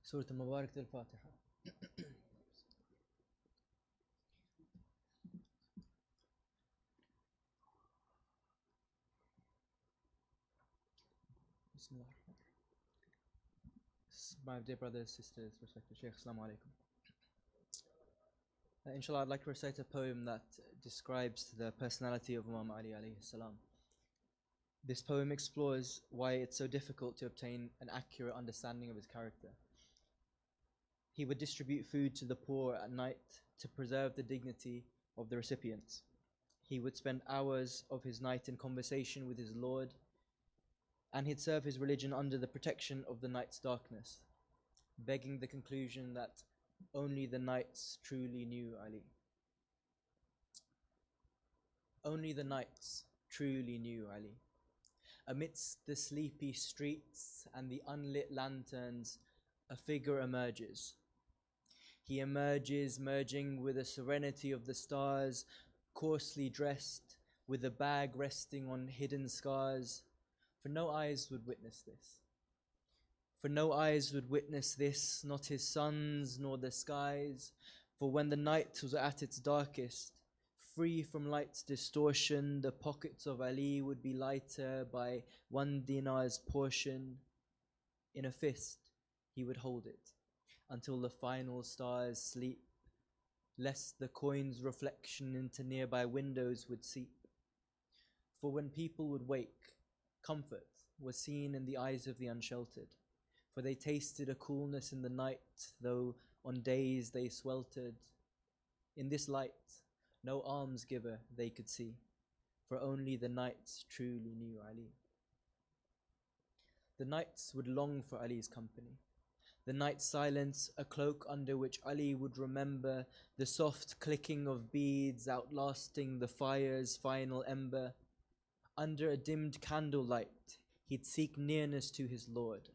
سورة المباركة الفاتحة. Bismillah. My dear brothers, sisters, respected Shaykh, Assalamu alaikum. Inshallah, I'd like to recite a poem that describes the personality of Imam Ali alayhi salam. This poem explores why it's so difficult to obtain an accurate understanding of his character. He would distribute food to the poor at night to preserve the dignity of the recipients. He would spend hours of his night in conversation with his Lord, and he'd serve his religion under the protection of the night's darkness, begging the conclusion that only the nights truly knew Ali. Only the nights truly knew Ali. Amidst the sleepy streets and the unlit lanterns, a figure emerges. He emerges, merging with the serenity of the stars, coarsely dressed, with a bag resting on hidden scars. For no eyes would witness this. For no eyes would witness this, not his sons nor the skies. For when the night was at its darkest, free from light's distortion, the pockets of Ali would be lighter by 1 dinar's portion. In a fist, he would hold it until the final stars sleep, lest the coin's reflection into nearby windows would seep. For when people would wake, comfort was seen in the eyes of the unsheltered, for they tasted a coolness in the night, though on days they sweltered. In this light, no almsgiver they could see, for only the nights truly knew Ali. The nights would long for Ali's company. The night silence, a cloak under which Ali would remember the soft clicking of beads outlasting the fire's final ember. Under a dimmed candlelight, he'd seek nearness to his Lord,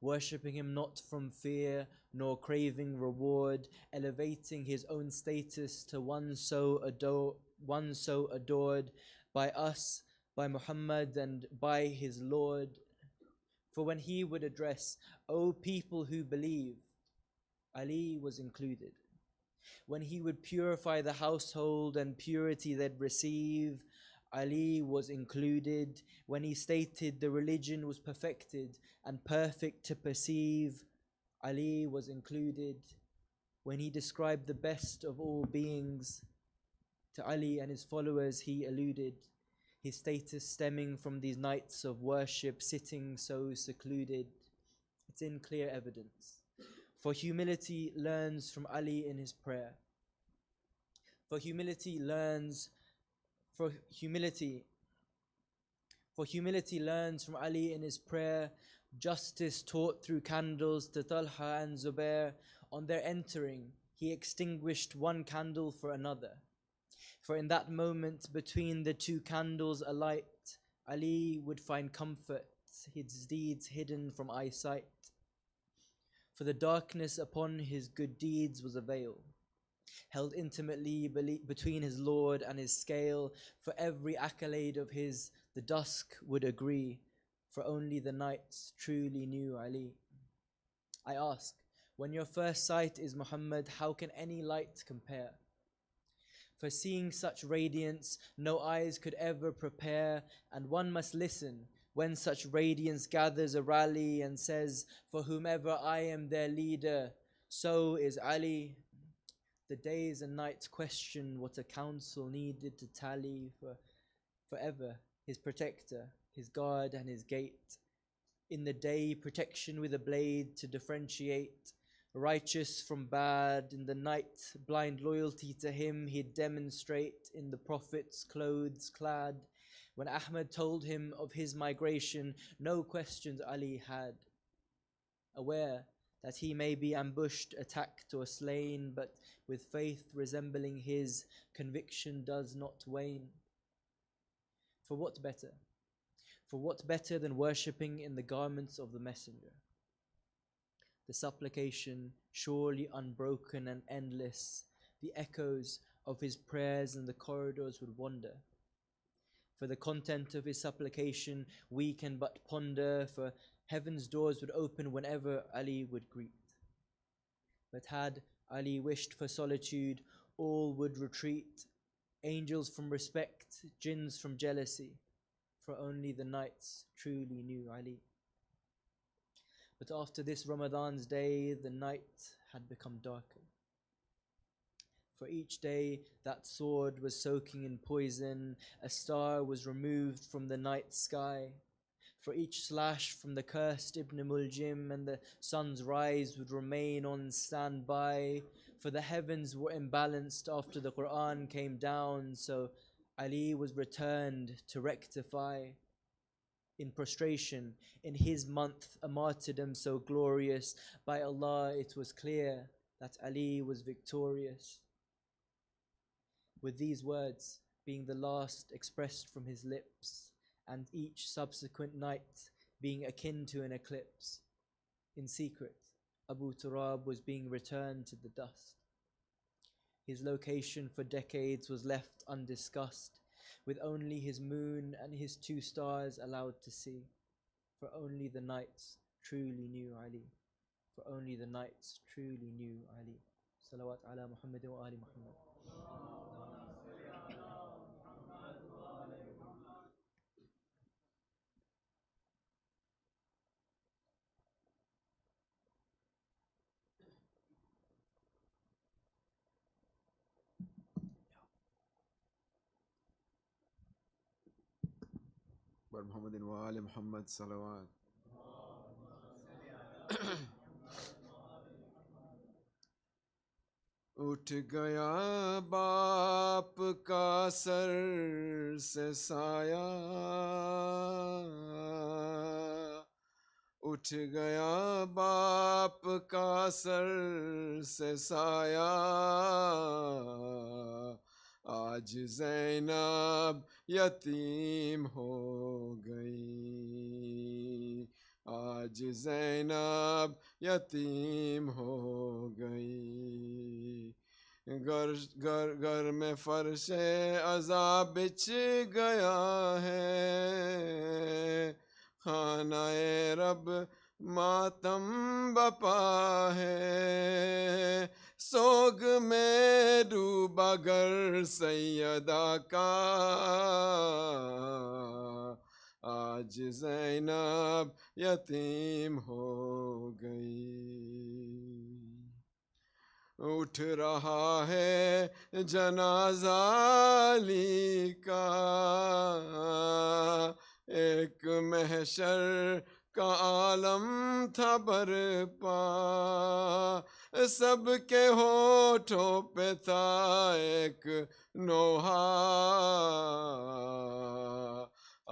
worshipping him not from fear nor craving reward, elevating his own status to one so adored by us, by Muhammad and by his Lord. For when he would address, "O people who believe," Ali was included. When he would purify the household and purity they'd receive, Ali was included. When he stated the religion was perfected and perfect to perceive, Ali was included. When he described the best of all beings, to Ali and his followers he alluded, his status stemming from these nights of worship, sitting so secluded. It's in clear evidence. For humility learns from Ali in his prayer. For humility learns from Ali in his prayer, justice taught through candles to Talha and Zubair. On their entering, he extinguished one candle for another. For in that moment between the two candles alight, Ali would find comfort, his deeds hidden from eyesight. For the darkness upon his good deeds was a veil, held intimately between his Lord and his scale. For every accolade of his, the dusk would agree, for only the nights truly knew Ali. I ask, when your first sight is Muhammad, how can any light compare? For seeing such radiance, no eyes could ever prepare, and one must listen when such radiance gathers a rally and says, "For whomever I am their leader, so is Ali." The days and nights question what a council needed to tally for forever his protector, his guard and his gate. In the day, protection with a blade to differentiate righteous from bad. In the night, blind loyalty to him he'd demonstrate, in the Prophet's clothes clad. When Ahmad told him of his migration, no questions Ali had, aware that he may be ambushed, attacked or slain, but with faith resembling his, conviction does not wane. For what better? For what better than worshipping in the garments of the Messenger? The supplication surely unbroken and endless, the echoes of his prayers in the corridors would wander. For the content of his supplication we can but ponder, for heaven's doors would open whenever Ali would greet. But had Ali wished for solitude, all would retreat, angels from respect, jinns from jealousy, for only the nights truly knew Ali. But after this Ramadan's day, the night had become darker. For each day that sword was soaking in poison, a star was removed from the night sky. For each slash from the cursed Ibn Muljim, and the sun's rise would remain on standby. For the heavens were imbalanced after the Quran came down, so Ali was returned to rectify. In prostration, in his month, a martyrdom so glorious, by Allah it was clear that Ali was victorious. With these words being the last expressed from his lips, and each subsequent night being akin to an eclipse, in secret, Abu Turab was being returned to the dust. His location for decades was left undiscussed, with only his moon and his 2 stars allowed to see, for only the nights truly knew Ali. For only the nights truly knew Ali. Salawat ala Muhammad wa ali Muhammad. بر محمد و آل محمد صلوات. اٹھ گیا باپ کا سر سے سایہ، اٹھ گیا باپ کا سر سے سایہ، آج زینب یتیم ہو گئی، آج زینب یتیم ہو گئی، گھر میں فرش عذاب بچھ گیا ہے، خانہ رب ماتم بپا ہے، سوگ میں ڈوبا گھر سیدہ کا، آج زینب یتیم ہو گئی، اٹھ رہا ہے جنازہ علی کا، ایک محشر کا عالم تھا برپا، سب کے ہونٹوں پہ تھا ایک نوحہ،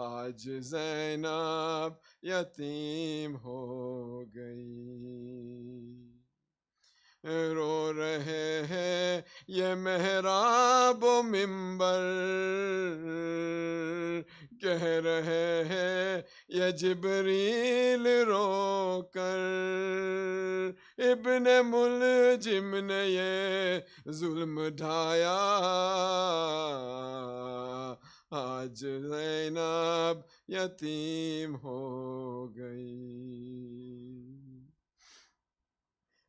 آج زینب یتیم ہو گئی، رو رہے ہیں یہ محراب و منبر، کہہ رہے ہیں یہ جبریل رو کر، ابن ملجم نے یہ ظلم ڈھایا، آج زینب یتیم ہو گئی،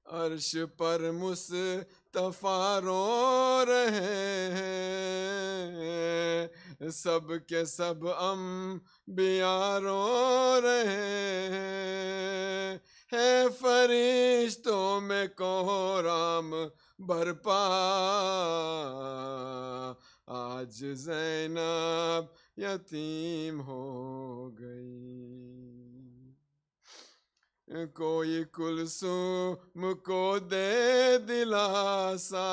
عرش پر مصطفیٰ رو رہے ہیں، سب کے سب انبیاء رو رہے ہیں، ہے فرشتوں میں کوہرام برپا، آج زینب یتیم ہو گئی، کوئی کلثوم کو دے دلاسا،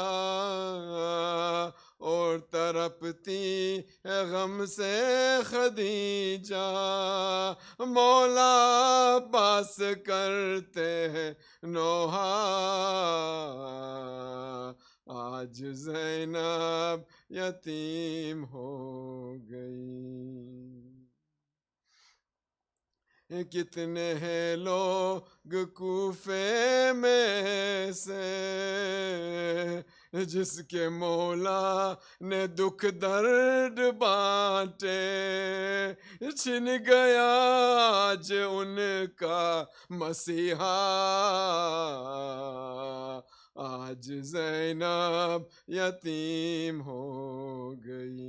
اور تڑپتی ہے غم سے خدیجہ، مولا پاس کرتے ہیں نوحہ، آج زینب یتیم ہو گئی، کتنے ہیں لوگ کوفے میں سے جس کے مولا نے دکھ درد بانٹے، چھن گیا آج ان کا مسیحا، آج زینب یتیم ہو گئی.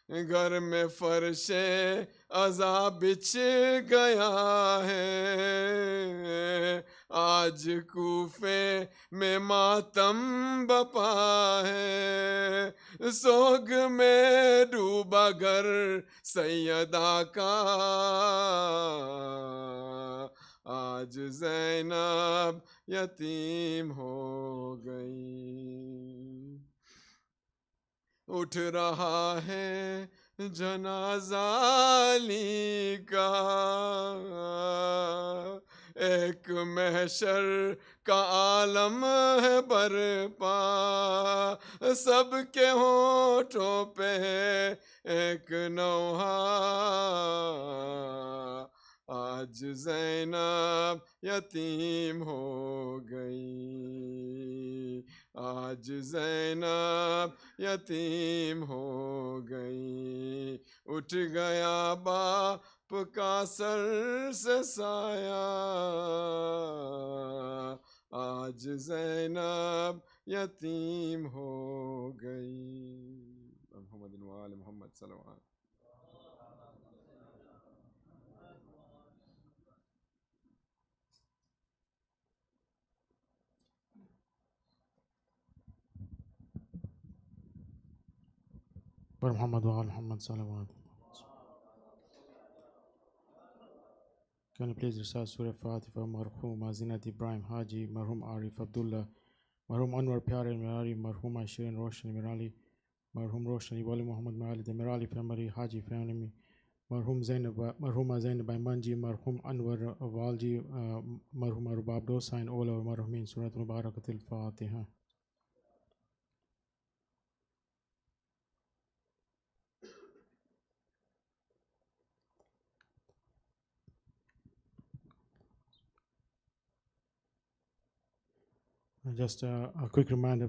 گھر میں فرش عزا بچھ گیا ہے. آج کوفے میں ماتم بپا ہے. سوگ میں ڈوبا گھر سیدہ کا. آج زینب یتیم ہو گئی. اٹھ رہا ہے جنازہ علی کا. ایک محشر کا عالم ہے برپا. سب کے ہونٹوں پہ ایک نوحہ. آج زینب یتیم ہو گئی. آج زینب یتیم ہو گئی. اٹھ گیا باپ کا سر سے سایہ. آج زینب یتیم ہو گئی. محمد وآل محمد صلی اللہ علیہ وسلم. محمد وآل محمد صلوات. Can you please recite Surah Fatiha مرحوم زینت ابراہیم حاجی, مرحوم عارف عبداللہ, مرحوم انور پیارے میرالی, مرحوم شیرین روشنی میرالی, مرحوم روشنی والی محمد معالد میرالی فیملی حاجی فیملی, مرحوم زینب منجی, مرحوم انور والجی, مرحوم رباب دوسائن, اول اور مرحومین. سورۃ مبارکۃ الفاتحہ. Just a quick reminder,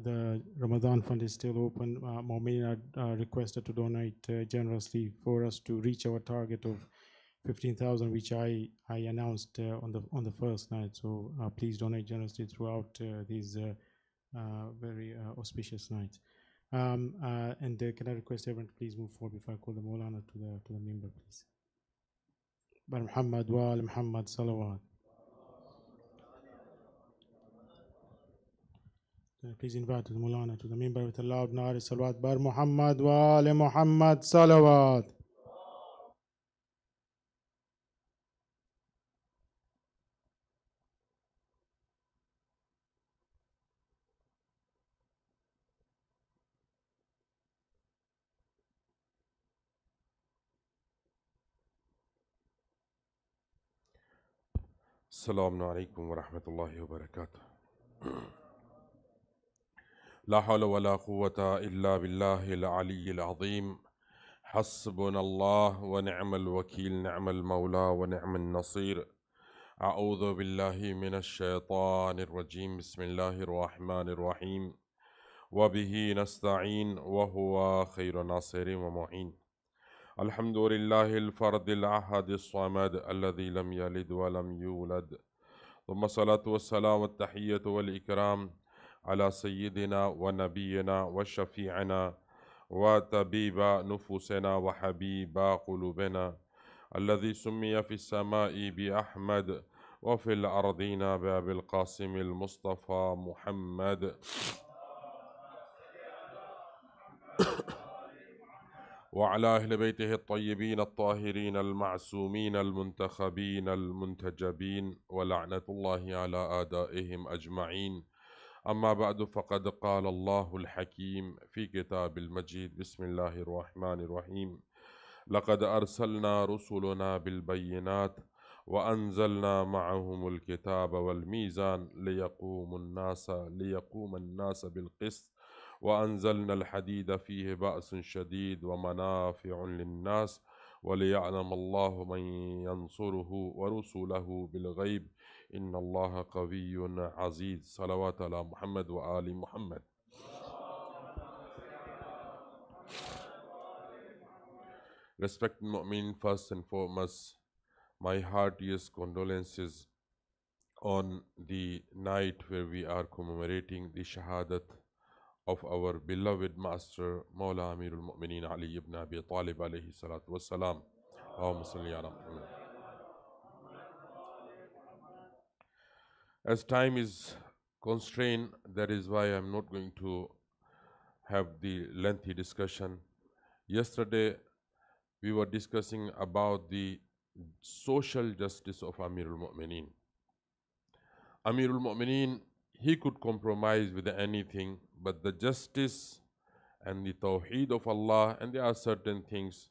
the Ramadan fund is still open. Mu'mineen are requested to donate generously for us to reach our target of 15,000, which I announced on the first night. So please donate generously throughout these very auspicious nights. And can I request everyone to please move forward before I call the Maulana to the member, please. Bar Muhammad wa al Muhammad salawat. Please invite the Maulana to the member with a loud nari salawat. Bar Muhammad wa al Muhammad salawat. السلام علیکم ورحمۃ اللہ وبرکاتہ. لا حول ولا قوة الا باللہ العلی العظیم. حسبنا اللہ ونعم الوکیل, نعم المولا ونعم النصیر. اعوذ باللہ من الشیطان الرجیم. بسم اللہ الرحمن الرحیم. وبہ نستعین وہو خیر ناصر ومعین. الحمد للہ الفرد الاحد الصمد الذي لم يلد ولم يولد. ثم الصلاة والسلام والتحية والإكرام على سيدنا ونبينا وشفيعنا وطبيب نفوسنا وحبيب قلوبنا الذي سمي في السماء بأحمد وفي الأرضين بأبي القاسم المصطفى محمد وعلى أهل بيته الطيبين الطاهرين المعصومين المنتخبين المنتجبين ولعنة الله على أعدائهم أجمعين. أما بعد, فقد قال الله الحكيم في كتاب المجيد. بسم الله الرحمن الرحيم. لقد أرسلنا رسلنا بالبينات وأنزلنا معهم الكتاب والميزان ليقوم الناس بالقسط وأنزلنا الحديد فيه بأس شديد ومنافع للناس وليعلم الله من ينصره ورسله بالغيب إن الله قوي عزيز. صلوات على محمد وآل محمد. Respected Mu'min, first and foremost, my heartiest condolences on the night where we are commemorating the Shahadat of our beloved Master Mawla Amirul Mu'mineen Ali ibn Abi Talib alayhi salatu wassalam. Allahumma salli ala Muhammad. As time is constrained, that is why I'm not going to have the lengthy discussion. Yesterday, we were discussing about the social justice of Amirul Mu'mineen. Amirul Mu'mineen, he could compromise with anything, but the justice and the Tawheed of Allah, and there are certain things,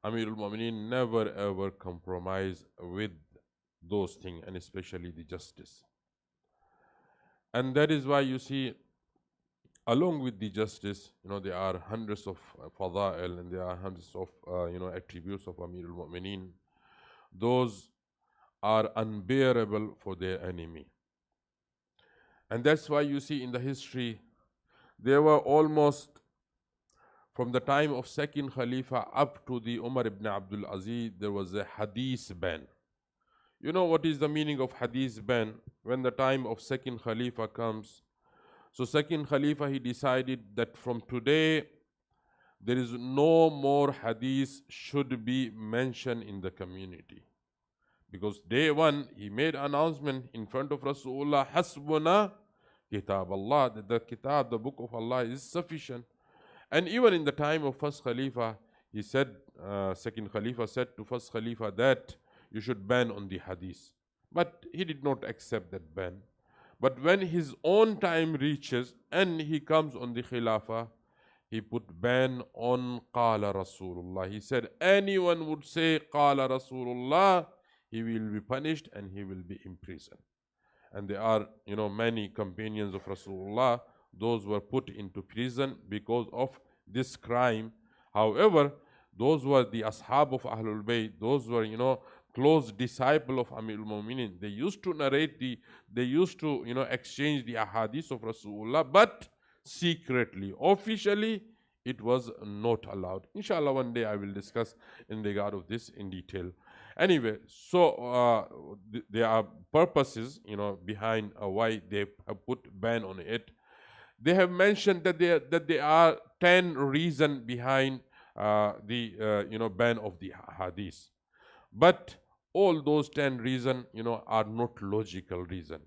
Amirul Mu'mineen never ever compromise with those things, and especially the justice. And that is why you see, along with the justice, there are hundreds of fada'il, and there are hundreds of attributes of Amirul Mu'mineen. Those are unbearable for their enemy. And that's why you see in the history, there were almost, from the time of second Khalifa up to the Umar ibn Abdul Aziz, there was a hadith ban. You know what is the meaning of hadith ban? When the time of second Khalifa comes, so second Khalifa, he decided that from today, there is no more hadith should be mentioned in the community. Because day one, he made announcement in front of Rasulullah, Hasbuna Kitab Allah, that the Kitab, the book of Allah is sufficient. And even in the time of first Khalifa, he said, second Khalifa said to first Khalifa that you should ban on the hadith. But he did not accept that ban. But when his own time reaches and he comes on the Khilafah, he put ban on Qala Rasulullah. He said, anyone would say Qala Rasulullah, he will be punished and he will be imprisoned. And there are, many companions of Rasulullah, those were put into prison because of this crime. However, those were the ashab of Ahlul Bayt, those were, close disciple of Amirul Mu'mineen. They used to narrate they used to, exchange the ahadith of Rasulullah, but secretly. Officially, it was not allowed. Inshallah, one day I will discuss in regard of this in detail. Anyway, so there are purposes, behind why they have put ban on it. They have mentioned that there are 10 reasons behind the ban of the hadith. But all those 10 reasons, are not logical reason.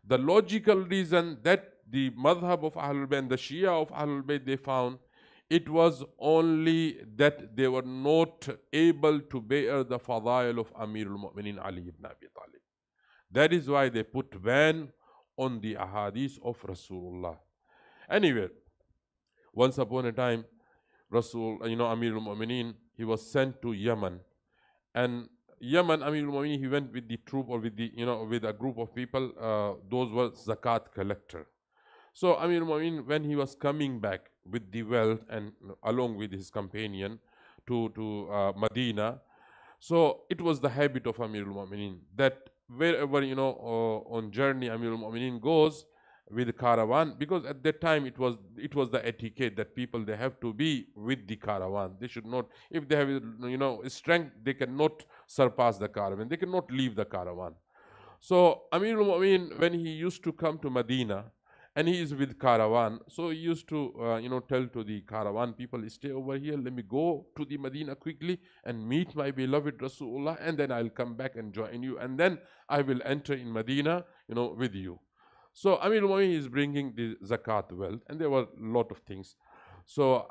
The logical reason that the madhab of Ahlul Bayt and the Shia of Ahlul Bayt, they found, it was only that they were not able to bear the fadail of Amirul Mu'mineen Ali ibn Abi Talib. That is why they put ban on the ahadith of Rasulullah. Anyway, once upon a time, Amirul Mu'mineen, he was sent to Yemen. And Yemen, Amirul Mu'mineen, he went with the troop, or with with a group of people, those were zakat collector. So Amirul Mu'mineen, when he was coming back with the wealth and along with his companion to Medina, so it was the habit of Amirul Mu'mineen that wherever, on journey Amirul Mu'mineen goes with the caravan, because at that time it was the etiquette that people, they have to be with the caravan. They should not, if they have strength, they cannot surpass the caravan, they cannot leave the caravan. So Amirul Mu'mineen, when he used to come to Medina and he is with caravan, so he used to tell to the caravan people, stay over here, let me go to the Medina quickly and meet my beloved Rasulullah, and then I'll come back and join you, and then I will enter in Medina with you. So Amirul Mu'mineen is bringing the zakat wealth, and there were a lot of things. So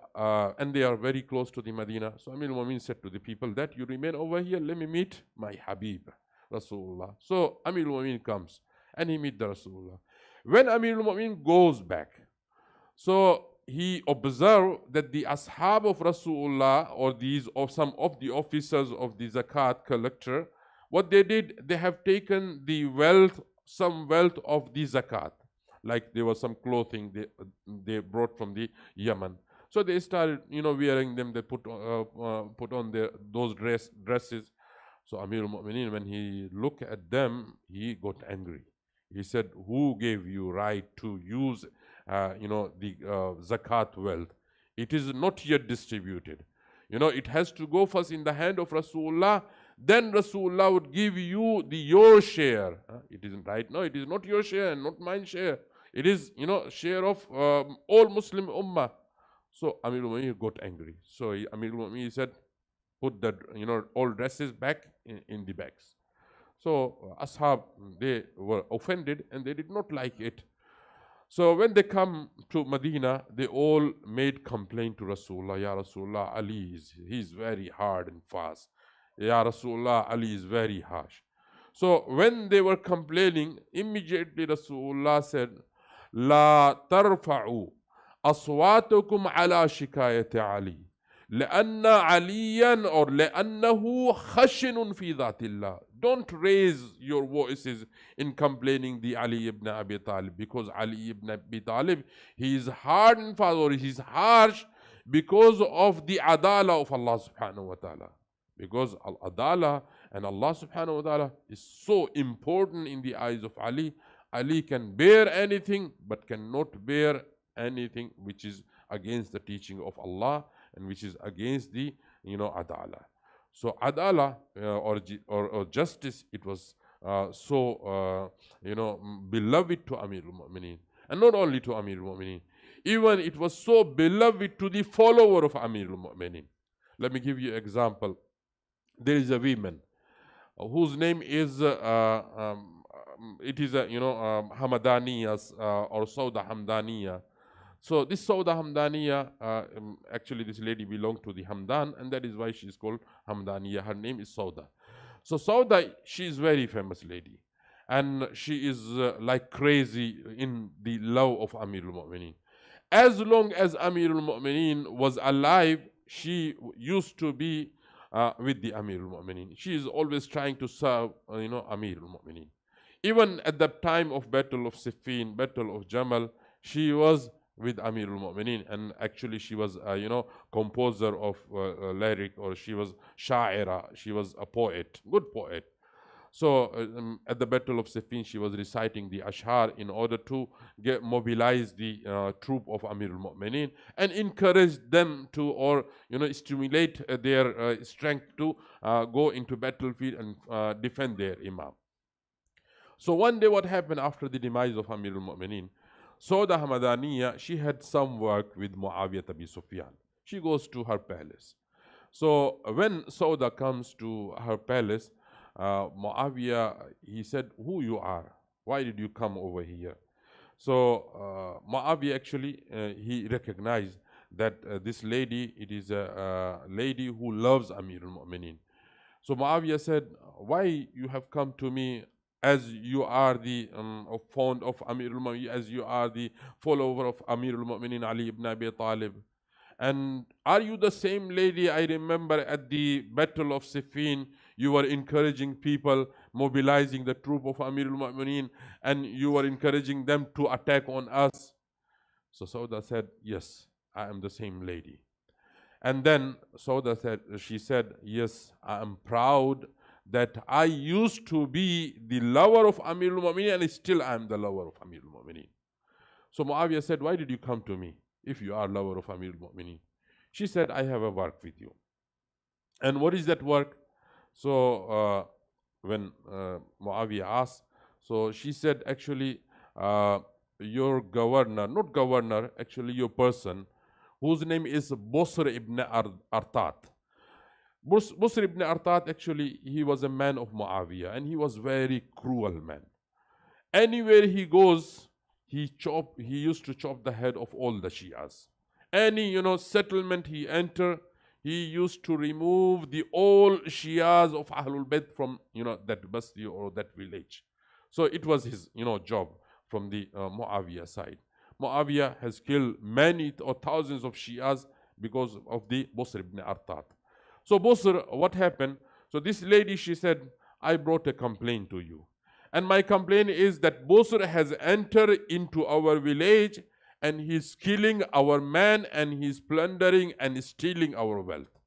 and they are very close to the Medina. So Amirul Mu'mineen said to the people that you remain over here, let me meet my Habib Rasulullah. So Amirul Mu'mineen comes and he meets the Rasulullah. When Amirul Mu'mineen goes back, so he observed that the ashab of Rasulullah, or some of the officers of the zakat collector, what they did, they have taken the wealth, some wealth of the zakat, like there was some clothing they brought from the Yemen. So they started, wearing them. They put on those dresses. So Amirul Mu'mineen, when he looked at them, he got angry. He said, "Who gave you right to use, the zakat wealth? It is not yet distributed. It has to go first in the hand of Rasulullah. then Rasulullah would give you your share. It isn't right. No, it is not your share, not mine share. It is, share of all Muslim ummah. So Amirul Mu'minin got angry. So Amirul Mu'minin said, put the, all dresses back in the bags. So Ashab, they were offended and they did not like it. So when they come to Medina, they all made complaint to Rasulullah. Ya Rasulullah, Ali he's very hard and fast. Ya Rasulullah, Ali is very harsh. So when they were complaining, immediately Rasulullah said, La tarfa'u aswatukum ala shikayati Ali. لأن عليا or لأنه خشن في ذات الله. Don't raise your voices in complaining the Ali ibn Abi Talib, because Ali ibn Abi Talib, he is hard and fast, or he is harsh because of the adala of Allah subhanahu wa ta'ala. Because al-adala and Allah subhanahu wa ta'ala is so important in the eyes of Ali. Ali can bear anything but cannot bear anything which is against the teaching of Allah and which is against the adala. So adala or justice, it was beloved to Amirul Mu'minin, and not only to Amirul Mu'minin, even it was so beloved to the follower of Amirul Mu'minin. Let me give you an example. There is a woman whose name is it is a Hamadaniya or Sauda Hamdaniya. So this Sauda Hamdaniya, actually this lady belonged to the Hamdan, and that is why she is called Hamdaniya. Her name is Sauda. So Sauda, she is very famous lady, and she is like crazy in the love of Amirul Mu'minin. As long as Amirul Mu'minin was alive, she used to be with the Amirul Mu'minin. She is always trying to serve Amirul Mu'minin. Even at the time of Battle of Siffin, Battle of Jamal, she was with Amirul Mu'minin, and actually she was composer of lyric, or she was sha'ira, she was a poet, good poet. So at the Battle of Siffin, she was reciting the ashar in order to mobilize the troop of Amirul Mu'minin and encourage them to, or stimulate their strength to go into battlefield and defend their Imam. So one day what happened after the demise of Amirul Mu'minin, Sauda Hamadaniya, she had some work with Muawiyah bin Sufyan. She goes to her palace. So when Sauda comes to her palace, Muawiyah, he said, who you are? Why did you come over here? So Muawiyah actually, he recognized that this lady, it is a lady who loves Amirul Mu'minin. So Muawiyah said, why you have come to me, as you are the fond of Amirul Mu'minin, as you are the follower of Amirul Mu'minin Ali ibn Abi Talib? And are you the same lady I remember at the Battle of Siffin? You were encouraging people, mobilizing the troop of Amirul Mu'minin, and you were encouraging them to attack on us. So Sauda said, yes, I am the same lady. And then Sauda said, she said, yes, I am proud that I used to be the lover of Amirul Mu'minin, and still I am the lover of Amirul Mu'minin. So Muawiyah said, why did you come to me if you are lover of Amirul Mu'minin? She said, I have a work with you. And what is that work? So when Muawiyah asked, so she said, actually, your governor, not governor, actually your person, whose name is Busr ibn Artat. Busr ibn Artat, actually, he was a man of Muawiyah, and he was very cruel man. Anywhere he goes, he used to chop the head of all the Shias. Any settlement he enter, he used to remove the all Shias of Ahlul Bayt from that basti or that village. So it was his job from the Muawiyah side. Muawiyah has killed many or thousands of Shias because of the Busr ibn Artat. So Busr, what happened? So this lady, she said, I brought a complaint to you. And my complaint is that Busr has entered into our village, and he's killing our men, and he's plundering and stealing our wealth.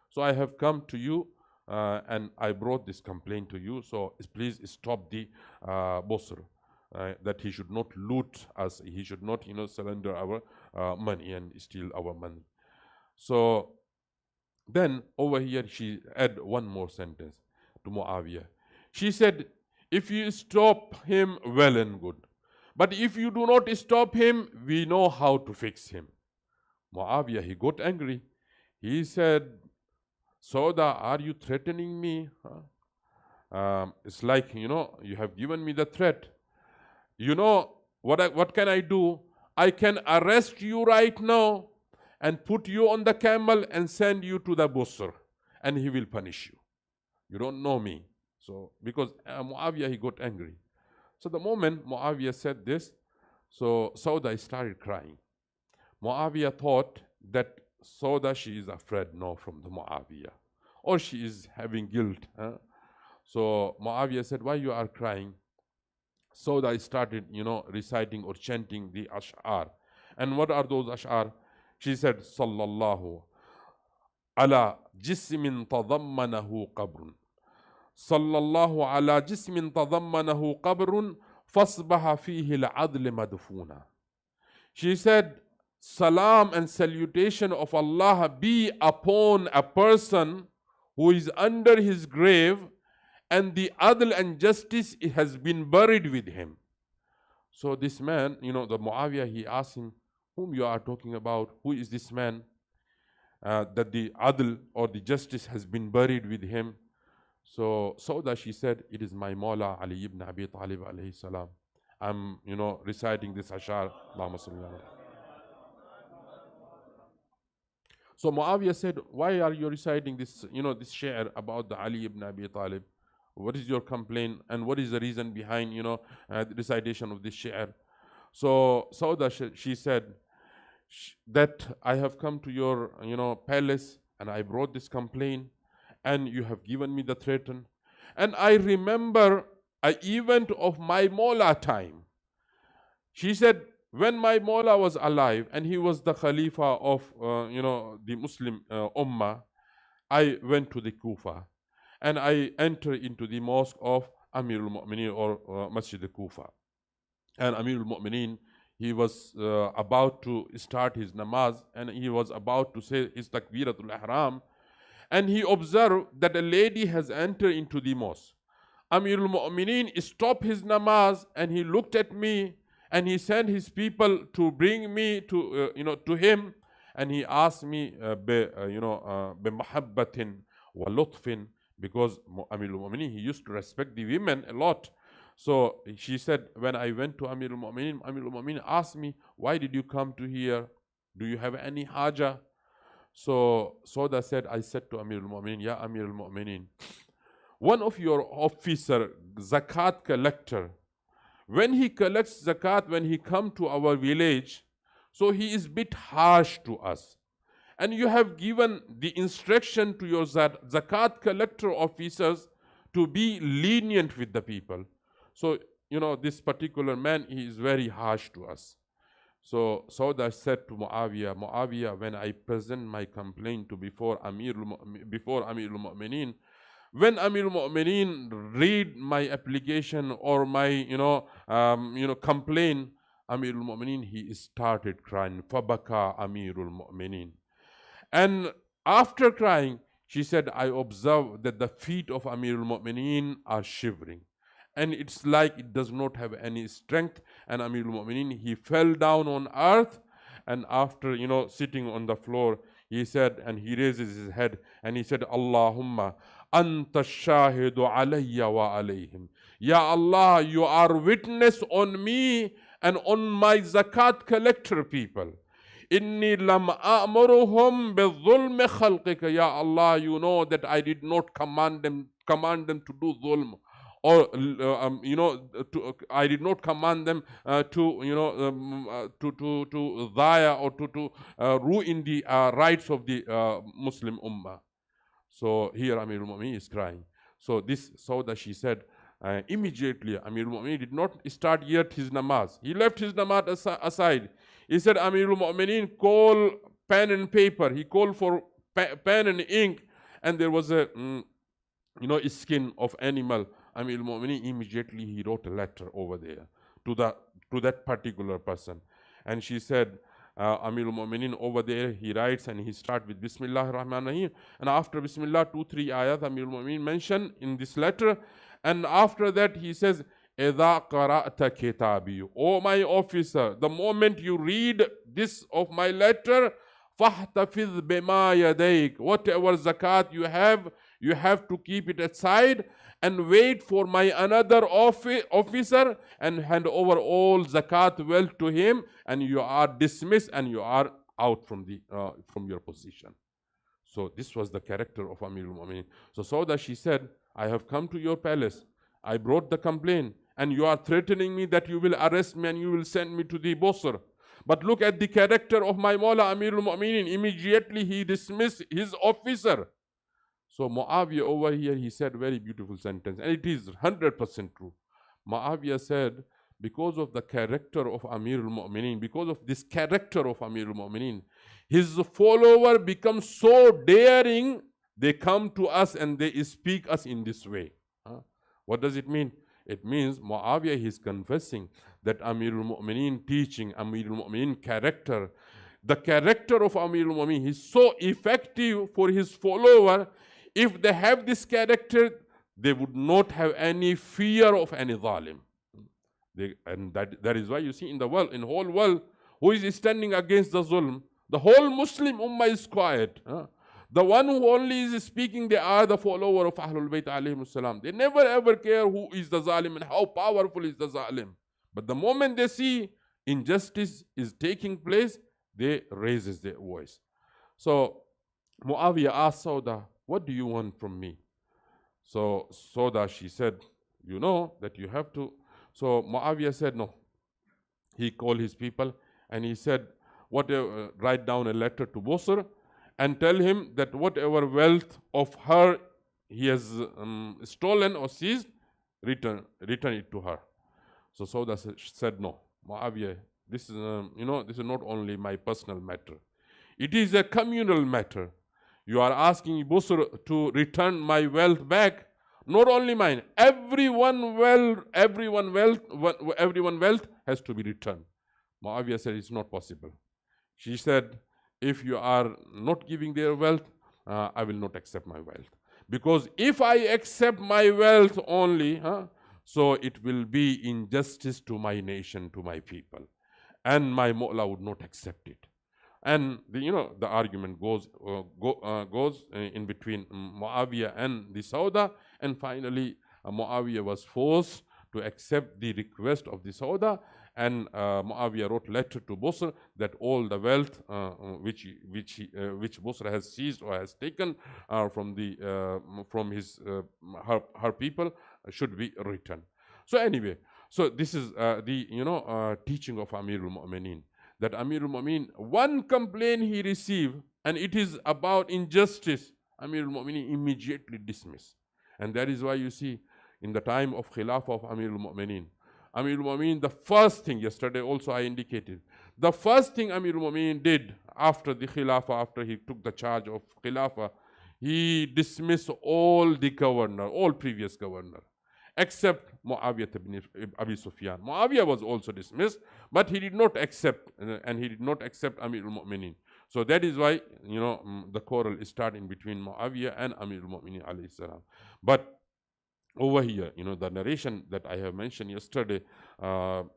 So I have come to you and I brought this complaint to you. So please stop the Busr, that he should not loot us. He should not surrender our money and steal our money. So Then over here she add one more sentence to Muawiyah. She said, if you stop him, well and good. But if you do not stop him, we know how to fix him. Muawiyah, he got angry. He said, Sauda, are you threatening me? It's like, you have given me the threat. You know, what can I do? I can arrest you right now and put you on the camel and send you to the Busr, and he will punish you. You don't know me. So, because Muawiyah, he got angry. So the moment Muawiyah said this, so Sauda started crying. Muawiyah thought that Sauda, she is afraid now from the Muawiyah, or she is having guilt. So Muawiyah said, why you are crying? Sauda started, reciting or chanting the ash'ar. And what are those ash'ar? She said, Sallallahu ala jismin tadammanahu qabrun. Sallallahu ala jismin tadammanahu qabrun fasbaha fihi al-adl madfuna. She said, salam and salutation of Allah be upon a person who is under his grave, and the adl and justice has been buried with him. So this man, the Muawiyah, he asked him, whom you are talking about? Who is this man? That the adl or the justice has been buried with him. So Sauda, she said, it is my Mawla Ali ibn Abi Talib alayhi salam. I'm, reciting this ashar. Allahumma salli ala. So Muawiyah said, why are you reciting this, this shi'r about the Ali ibn Abi Talib? What is your complaint, and what is the reason behind, the recitation of this shi'r? So Sauda, she said that I have come to your, palace, and I brought this complaint, and you have given me the threaten. And I remember an event of my Mawla time. She said, when my Mawla was alive and he was the Khalifa of, the Muslim Ummah, I went to the Kufa and I entered into the mosque of Amirul Mu'mineen, or Masjid Kufa. And Amirul Mu'mineen, he was about to start his namaz, and he was about to say his Takbiratul Ihram, and he observed that a lady has entered into the mosque. Amirul Mu'mineen stopped his namaz and he looked at me, and he sent his people to bring me to to him, and he asked me بمحبة ولطف, because Amirul Mu'mineen, he used to respect the women a lot. So she said, when I went to Amirul Mu'mineen asked me, why did you come to here? Do you have any haja? So Sauda said, I said to Amirul Mu'mineen, Ya Amirul Mu'mineen, one of your officer, zakat collector, when he collects zakat, when he come to our village, so he is bit harsh to us. And you have given the instruction to your zakat collector officers to be lenient with the people. So, this particular man, he is very harsh to us. So Sauda said to Muawiyah, when I present my complaint to before Amirul Mu'mineen, when Amirul Mu'mineen read my application or my complaint, Amirul Mu'mineen, he started crying. Fabaka Amirul Mu'mineen. And after crying, she said, I observed that the feet of Amirul Mu'mineen are shivering, and it's like it does not have any strength. And Amirul Mu'mineen, he fell down on earth, and after sitting on the floor, he said, and he raises his head and he said, Allahumma anta shahidu alayya wa alayhim. Ya Allah, you are witness on me and on my zakat collector people. Inni lam a'muruhum bi-dhulmi khalqika. Ya Allah, you know that I did not command them to do dhulm, or I did not command them to dhaya, or to ruin the rights of the Muslim Ummah. So here Amirul Mu'mineen is crying. So this Sauda, she said, immediately Amirul Mu'mineen did not start yet his namaz. He left his namaz aside. He said, Amirul Mu'mineen, call pen and paper. He called for pen and ink, and there was a skin of animal. Amirul Mu'mineen, immediately he wrote a letter over there to that particular person. And she said, Amir al-Mu'mineen over there, he writes and he starts with Bismillah ar-Rahman ar-Rahim. And after Bismillah, 2-3 ayat Amir al-Mu'mineen mention in this letter. And after that, he says, إِذَا قَرَأْتَ كِتَابِي, O my officer, the moment you read this of my letter, فَاحْتَفِظْ بِمَا يَدَيْكَ, whatever zakat you have to keep it aside and wait for my another officer and hand over all zakat wealth to him, and you are dismissed and you are out from your position. So this was the character of Amir al-Mu'mineen. So Sauda, she said, I have come to your palace, I brought the complaint, and you are threatening me that you will arrest me and you will send me to the Busr. But look at the character of my Mawla Amir al-Mu'mineen. Immediately he dismissed his officer. So Muawiyah over here, he said very beautiful sentence, and it is 100% true. Muawiyah said, because of the character of Amir al-Mu'mineen, because of this character of Amir al-Mu'mineen, his follower become so daring, they come to us and they speak us in this way. What does it mean? It means Muawiyah is confessing that Amir al-Mu'mineen teaching, Amir al-Mu'mineen character, the character of Amir al-Mu'mineen is so effective for his follower. If they have this character, they would not have any fear of any zalim. And that is why you see in the world, in whole world, who is standing against the zulm? The whole Muslim ummah is quiet. The one who only is speaking, they are the follower of Ahlul Bayt alayhimus salam. They never ever care who is the zalim and how powerful is the zalim. But the moment they see injustice is taking place, they raises their voice. So Muawiyah asked Sauda, what do you want from me? So Sauda, she said, you know that you have to. So Muawiyah said no. He called his people and he said, write down a letter to Busr and tell him that whatever wealth of her he has stolen or seized, return it to her. So Sauda said, no, Muawiyah, this is this is not only my personal matter. It is a communal matter. You are asking Busr to return my wealth back. Not only mine, everyone wealth has to be returned. Muawiyah said it's not possible. She said, if you are not giving their wealth, I will not accept my wealth. Because if I accept my wealth only, so it will be injustice to my nation, to my people. And my Mawla would not accept it. And the argument goes in between Muawiyah and the Sauda, and finally Muawiyah was forced to accept the request of the Sauda, and Muawiyah wrote letter to Busr that all the wealth which Busr has seized or has taken from her people should be returned. So anyway, so this is the teaching of Amir al-Mu'mineen. That Amir al-Mu'mineen, one complaint he received, and it is about injustice, Amir al-Mu'mineen immediately dismissed. And that is why you see, in the time of Khilafah of Amir al-Mu'mineen, the first thing, yesterday also I indicated, the first thing Amir al-Mu'mineen did after the Khilafah, after he took the charge of Khilafah, he dismissed all the governor, all previous governor, except Muawiyah ibn Abi Sufyan. Muawiyah was also dismissed, but he did not accept, and he did not accept Amir al-Mu'mineen. So that is why, the quarrel is starting between Muawiyah and Amir al-Mu'mineen alayhi salam. But over here, the narration that I have mentioned yesterday,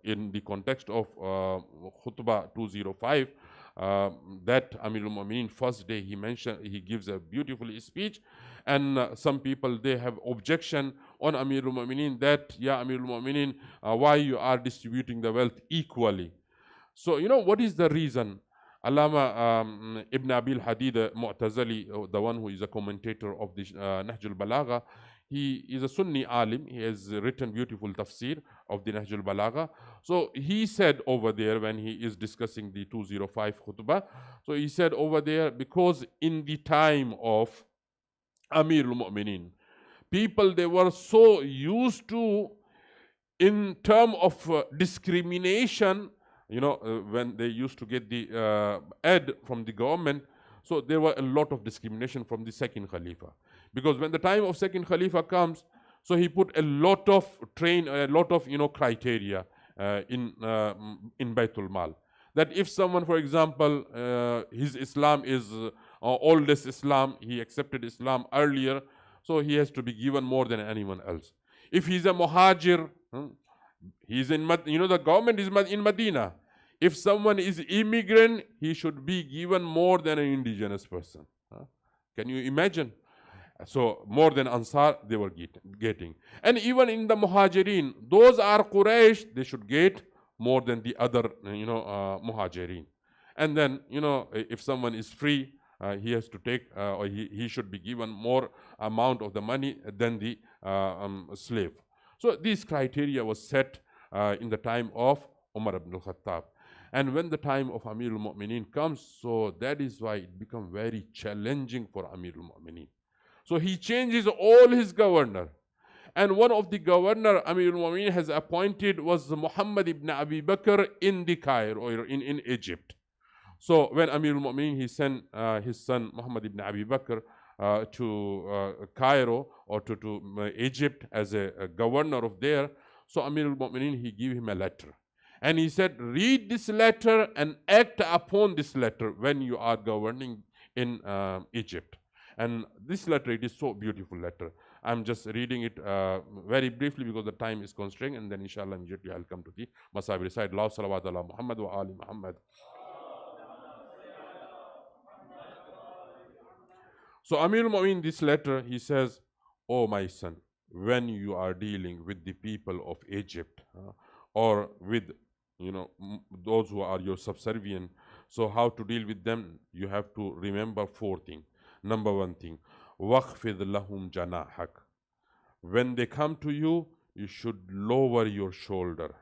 in the context of Khutbah 205, that Amir al-Mu'mineen first day he gives a beautiful speech, and some people, they have objection on Amir al-Mu'mineen that, yeah, Amir al-Mu'mineen, why you are distributing the wealth equally. So what is the reason? Allama Ibn Abil Hadid Mu'tazili, the one who is a commentator of the Nahj al-Balagha, he is a Sunni alim. He has written beautiful tafsir of the Nahj al-Balagha. So he said over there, when he is discussing the 205 khutbah, so he said over there, because in the time of Amir al-Mu'mineen, people, they were so used to, in term of discrimination, when they used to get the aid from the government, so there were a lot of discrimination from the second Khalifa. Because when the time of second Khalifa comes, so he put a lot of criteria in Baitul Mal. that if someone, for example, his Islam is oldest Islam, he accepted Islam earlier, so he has to be given more than anyone else. If he's a muhajir, he's in, the government is in Medina. If someone is immigrant, he should be given more than an indigenous person. Can you imagine? So more than Ansar they were getting. And even in the Muhajirin, those are Quraysh, they should get more than the other, Muhajirin. And then, if someone is free, he has to take, or he should be given more amount of the money than the slave. So these criteria was set in the time of Umar ibn al-Khattab. And when the time of Amir al-Mu'mineen comes, so that is why it becomes very challenging for Amir al-Mu'mineen. So he changes all his governor. And one of the governor Amir al-Mu'mineen has appointed was Muhammad ibn Abi Bakr in the Cairo, or in Egypt. So when Amir al-Mu'mineen, he sent his son Muhammad ibn Abi Bakr to Cairo, or to Egypt as a governor of there. So Amir al-Mu'mineen, he gave him a letter. And he said, read this letter and act upon this letter when you are governing in Egypt. And this letter, it is so beautiful letter. I'm just reading it very briefly because the time is constrained, and then inshallah immediately I'll come to the Masabir. Recite Allah salawat ala Muhammad wa ali Muhammad. So Amir al-Mu'min, this letter, he says, oh my son, when you are dealing with the people of Egypt, or with those who are your subservient, so how to deal with them, you have to remember 4 things. Number 1 thing, وَخْفِضْ لَهُمْ جَنَاحَكَ. When they come to you, you should lower your shoulder.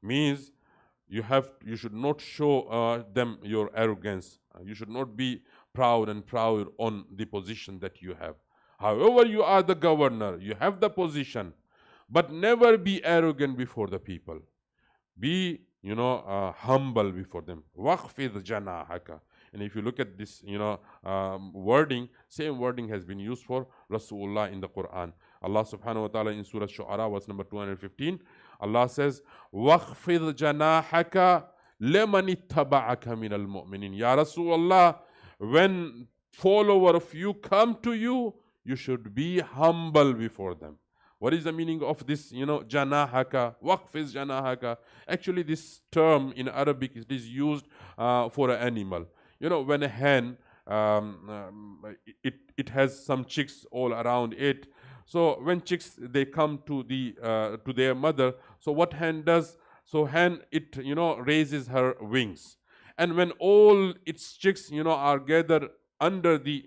Means you should not show them your arrogance. You should not be proud on the position that you have. However, you are the governor, you have the position, but never be arrogant before the people. Be, humble before them. وَخْفِضْ جَنَاحَكَ. And if you look at this, wording, same wording has been used for Rasulullah in the Quran. Allah subhanahu wa ta'ala in Surah Shu'ara, verse number 215, Allah says, وَخْفِضْ جَنَاحَكَ لَمَنِ اتَّبَعَكَ مِنَ الْمُؤْمِنِينَ. Ya Rasulullah, when follower of you come to you, you should be humble before them. What is the meaning of this, janahaka, waqfiz janahaka? Actually, this term in Arabic, it is used for an animal. When a hen, it has some chicks all around it. So when chicks, they come to their mother, so what hen does? So hen, it, raises her wings. And when all its chicks, are gathered under the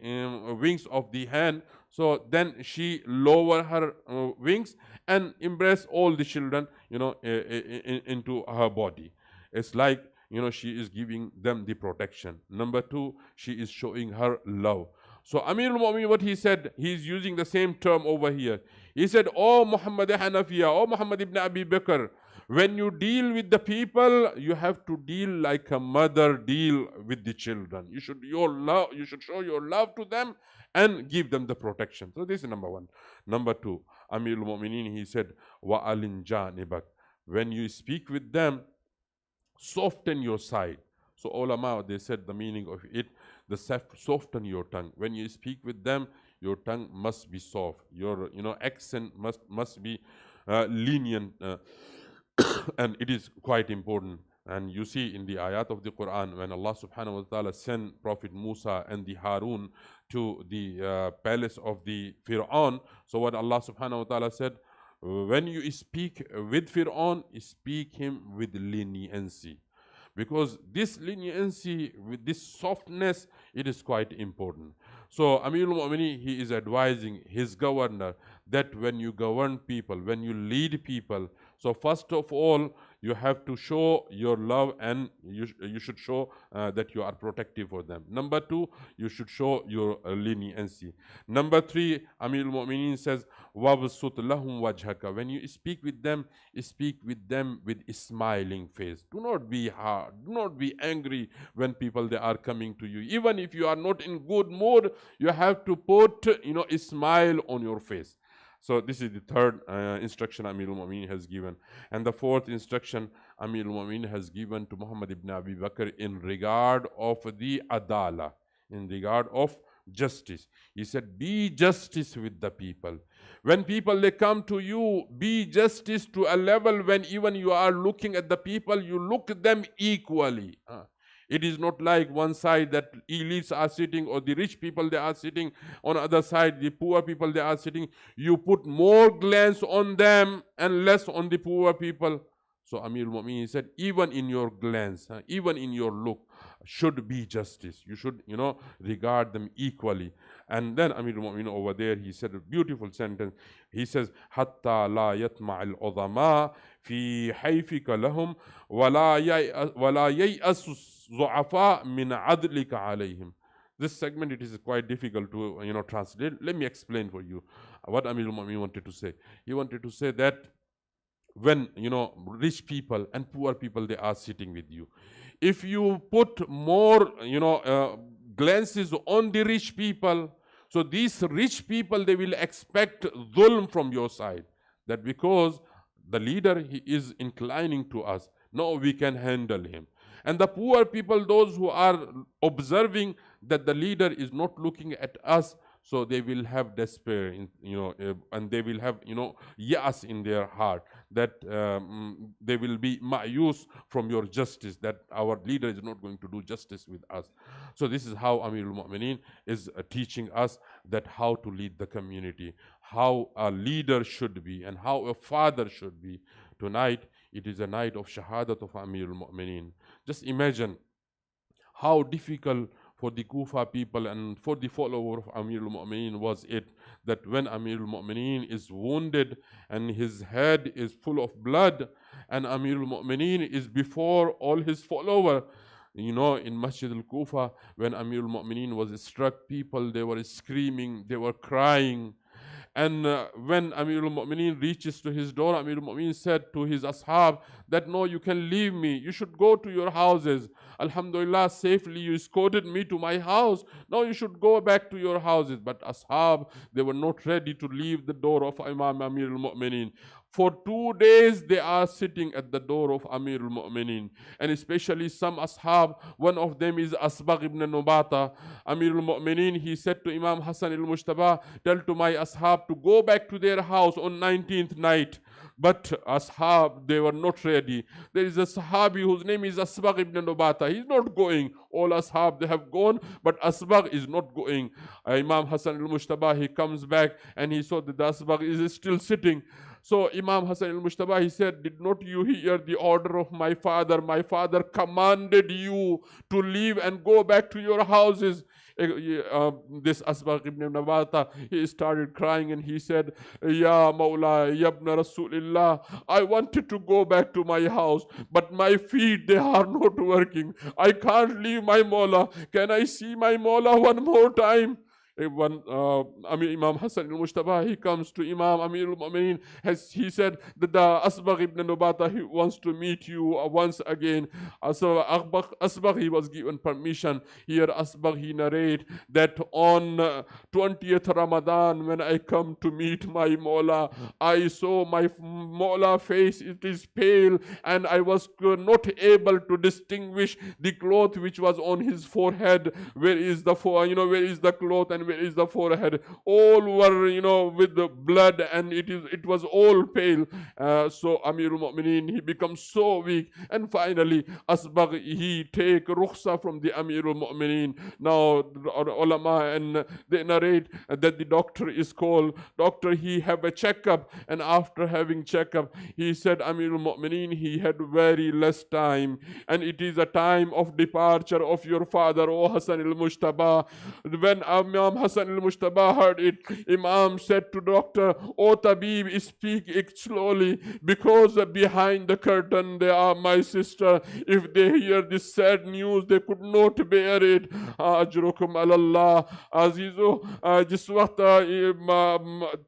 wings of the hen, so then she lower her wings and embrace all the children, into her body. It's like, she is giving them the protection. Number 2, she is showing her love. So Amir al-Mu'min, what he said, he's using the same term over here. He said, oh Muhammad Hanafiya, oh Muhammad ibn Abi Bakr, when you deal with the people, you have to deal like a mother deal with the children. You should show your love to them and give them the protection. So this is number 1. Number 2, Amir al-Mu'minin, he said, وَأَلِنْ جَانِبَكَ. When you speak with them, soften your side. So ulama, they said the meaning of it, soften your tongue. When you speak with them, your tongue must be soft. Your accent must be lenient, and it is quite important. And you see in the ayat of the Quran, when Allah subhanahu wa ta'ala sent Prophet Musa and the Harun to the palace of the Fir'aun, so what Allah subhanahu wa ta'ala said, when you speak with Fir'aun, speak him with leniency. Because this leniency, with this softness, it is quite important. So Amir al-Mu'minin, he is advising his governor that when you govern people, when you lead people, so first of all, you have to show your love, and you should show that you are protective for them. Number 2, you should show your leniency. Number 3, Amir al-Mu'minin says, وَابْسُطْ لَهُمْ وَجْهَكَ. When you speak with them with a smiling face. Do not be hard. Do not be angry when people, they are coming to you. Even if you are not in good mood, you have to put, a smile on your face. So this is the third instruction Amir al-Mu'minin has given. And the fourth instruction Amir al-Mu'minin has given to Muhammad ibn Abi Bakr in regard of the adala, in regard of justice. He said, be justice with the people. When people they come to you, be justice to a level when even you are looking at the people, you look at them equally. It is not like one side that elites are sitting or the rich people they are sitting, on the other side the poor people they are sitting. You put more glance on them and less on the poor people. So Amir al-Mu'minin said, even in your glance, even in your look, should be justice. You should, regard them equally. And then Amir al-Mu'minin over there, he said a beautiful sentence. He says, حَتَّى لَا يَطْمَعِ الْعُظَمَاء فِي حَيْفِكَ لَهُمْ وَلَا يَيْأَسُ الضُّعَفَاء مِنْ عَدْلِكَ عَلَيْهِمْ. This segment, it is quite difficult to translate. Let me explain for you what Amir al-Mu'minin wanted to say. He wanted to say that when rich people and poor people they are sitting with you, if you put more glances on the rich people, so these rich people they will expect dhulm from your side, that because the leader he is inclining to us, no, we can handle him. And the poor people, those who are observing that the leader is not looking at us, so they will have despair, and they will have, yas in their heart, that they will be ma'yus from your justice, that our leader is not going to do justice with us. So this is how Amir al-Mu'minin is teaching us that how to lead the community, how a leader should be, and how a father should be. Tonight, it is a night of shahadat of Amir al-Mu'minin. Just imagine how difficult for the Kufa people and for the follower of Amir al-Mu'minin was it, that when Amir al-Mu'minin is wounded and his head is full of blood, and Amir al-Mu'minin is before all his follower. In Masjid al-Kufa, when Amir al-Mu'minin was struck, people, they were screaming, they were crying. And when Amir al-Mu'minin reaches to his door, Amir al-Mu'minin said to his ashab that, no, you can leave me. You should go to your houses. Alhamdulillah, safely you escorted me to my house. Now you should go back to your houses. But ashab, they were not ready to leave the door of Imam Amir al-Mu'minin. For 2 days, they are sitting at the door of Amir al-Mu'minin. And especially some ashab, one of them is Asbagh ibn Nubata. Amir al-Mu'minin, he said to Imam Hassan al-Mushtaba, tell to my ashab to go back to their house on 19th night. But ashab, they were not ready. There is a sahabi whose name is Asbagh ibn Nubata. He's not going. All ashab, they have gone, but Asbagh is not going. Imam Hassan al-Mushtaba, he comes back and he saw that the Asbagh is still sitting. So Imam Hassan al-Mushtaba, he said, did not you hear the order of my father? My father commanded you to leave and go back to your houses. This Asbagh ibn Nabata, he started crying and he said, Ya Mawla, Yabna Rasulillah, I wanted to go back to my house, but my feet, they are not working. I can't leave my Mawla. Can I see my Mawla one more time? Imam Hassan al-Mushtaba, he comes to Imam Amir al-Mu'minin, he said that the Asbagh ibn Nubata, he wants to meet you once again. So Asbagh, he was given permission. Here Asbagh, he narrate that on 20th Ramadan, when I come to meet my Mawla, I saw my Mawla face, it is pale, and I was not able to distinguish the cloth which was on his forehead. Where is the where is the cloth and where is the forehead? All were, with the blood, and it was all pale. So Amir al-Mu'minin, he becomes so weak, and finally Asbagh, he take rukhsa from the Amir al-Mu'minin. Now ulama, and they narrate that the doctor is called. Doctor, he have a checkup, and after having checkup, he said Amir al-Mu'minin, he had very less time, and it is a time of departure of your father, O Hassan al-Mushtaba. When Imam Hassan al-Mushtaba heard it, Imam said to doctor, O Tabib, speak it slowly, because behind the curtain they are my sister. If they hear this sad news, they could not bear it. Ajrukum alallah. Azizo, jis waqt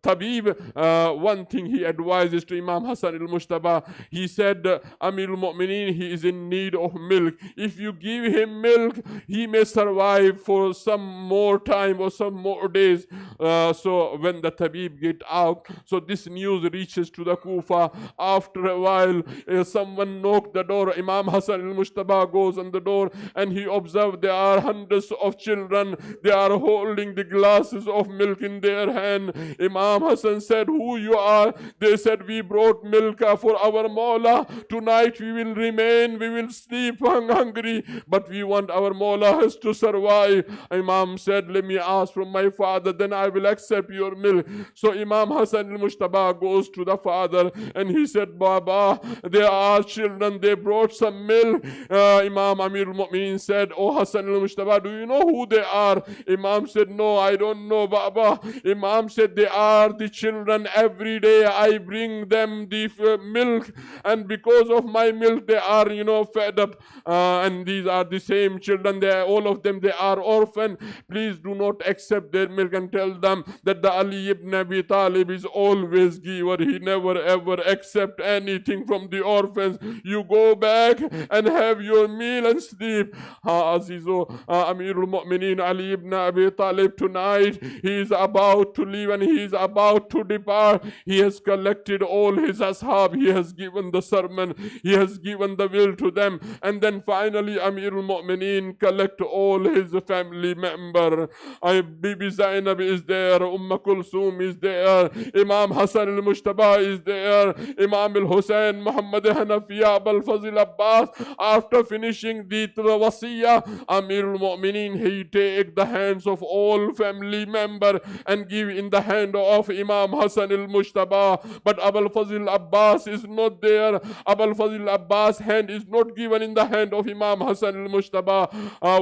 Tabib, one thing he advises to Imam Hassan al-Mushtaba, he said, Amir al-Mu'minin, he is in need of milk. If you give him milk, he may survive for some more time or some more days. So when the Tabib get out, so this news reaches to the Kufa. After a while, someone knocked the door. Imam Hassan al-Mushtaba goes on the door and he observed there are hundreds of children. They are holding the glasses of milk in their hand. Imam Hassan said, who you are? They said, we brought milk for our Mawla. Tonight we will remain, we will sleep hungry, but we want our Mawla has to survive. Imam said, let me ask from my father, then I will accept your milk. So Imam Hassan al-Mushtaba goes to the father and he said, Baba, there are children, they brought some milk. Imam Amir al-Mu'mineen said, oh Hassan al-Mushtaba, do you know who they are? Imam said, no, I don't know, Baba. Imam said, they are the children. Every day I bring them the milk, and because of my milk they are, fed up. And these are the same children. They are, all of them, they are orphan. Please do not accept their milk, and tell them that the Ali ibn Abi Talib is always giver. He never ever accept anything from the orphans. You go back and have your meal and sleep. Azizo, Amirul Mu'mineen Ali ibn Abi Talib, tonight he is about to leave and he is about to depart. He has collected all his ashab. He has given the sermon. He has given the will to them. And then finally Amirul Mu'mineen collect all his family member. Bibi Zainab is there. Kulsum is there. Imam Hassan al-Mushtaba is there. Imam al-Hussein, Muhammad Hanafiya, Abul Fazil Abbas. After finishing the wasiyah, Amir al-Mu'mineen, he take the hands of all family member and give in the hand of Imam Hassan al-Mushtaba. But Abul Fazil Abbas is not there. Abul Fazil Abbas' hand is not given in the hand of Imam Hassan al-Mushtaba.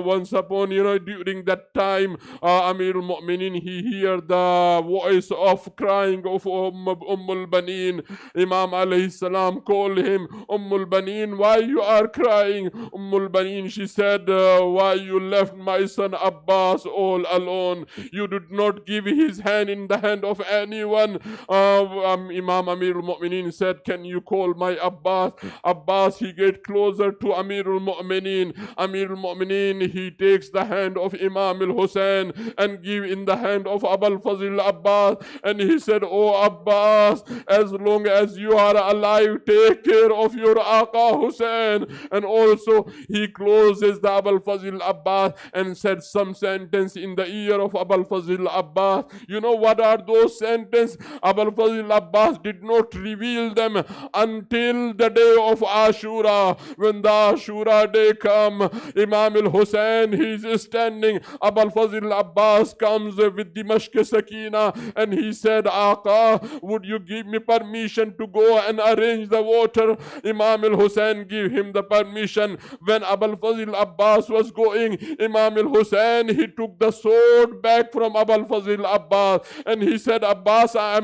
Once upon, during that time, Amir al-Mu'mineen, he hear the voice of crying of al-Baneen. Imam alayhi salam called him, al-Baneen, why you are crying? Al-Baneen, she said, why you left my son Abbas all alone? You did not give his hand in the hand of anyone. Imam Amir al-Mu'mineen said, can you call my Abbas? Abbas, he get closer to Amir al-Mu'mineen. Amir al-Mu'mineen, he takes the hand of Imam al-Hussein and give in the hand of Abul Fazil Abbas, and he said, oh Abbas, as long as you are alive, take care of your Aqa Hussein. And also he closes the Abul Fazil Abbas and said some sentence in the ear of Abul Fazil Abbas. You know what are those sentences? Abul Fazil Abbas did not reveal them until the day of Ashura. When the Ashura day come, Imam al-Hussein, he is standing. Abul Fazil Abbas comes with Dimashq Sakina and he said, Aqa, would you give me permission to go and arrange the water? Imam al-Hussein gave him the permission. When Abul Fazil Abbas was going, Imam al-Hussein, he took the sword back from Abul Fazil Abbas and he said, Abbas, I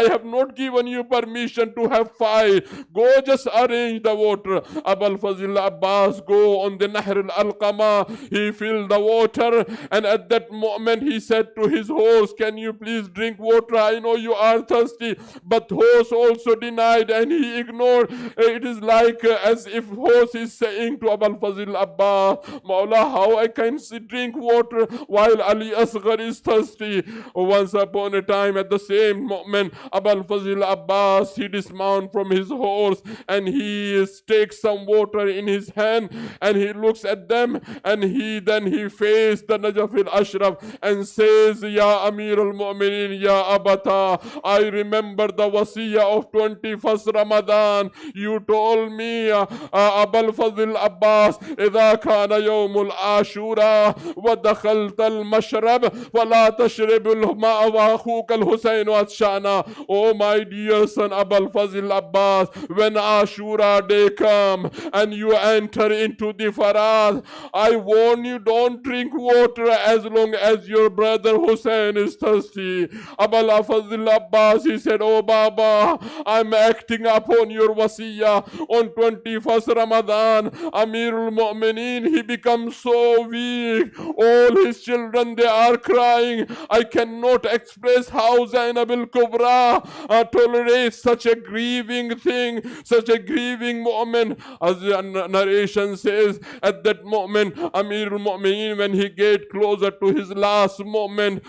have not given you permission to have fight. Go just arrange the water. Abul Fazil Abbas go on the Nahr al-Alqama. He filled the water and at that moment he said to his horse, can you please drink water? I know you are thirsty. But horse also denied and he ignored. It is like as if horse is saying to Abul Fazil Abbas, Mawla, how I can drink water while Ali Asghar is thirsty? Once upon a time, at the same moment, Abul Fazil Abbas, he dismounts from his horse and he takes some water in his hand and he looks at them and he faced the Najaf al-Ashraf and says, Ya Amir al-Mu'mineen, Ya Abata, I remember the wasiyah of 21st Ramadan. You told me, Abul Fazil Abbas, إذا كان يوم العاشوراء ودخلت المشرب فلا تشرب الماء وأخوك الحسين عطشانا. Oh my dear son Abul Fazil Abbas, when Ashura day come and you enter into the Farad, I warn you, don't drink water as long as your brother Hussein is thirsty. Abul Fazil Abbas, he said, oh Baba, I'm acting upon your wasiyah. On 21st Ramadan, Amirul Mu'mineen, he becomes so weak. All his children, they are crying. I cannot express how Zainab al-Kubra tolerates such a grieving thing, such a grieving moment. As the narration says, at that moment, Amirul Mu'mineen, when he get closer to his last last moment,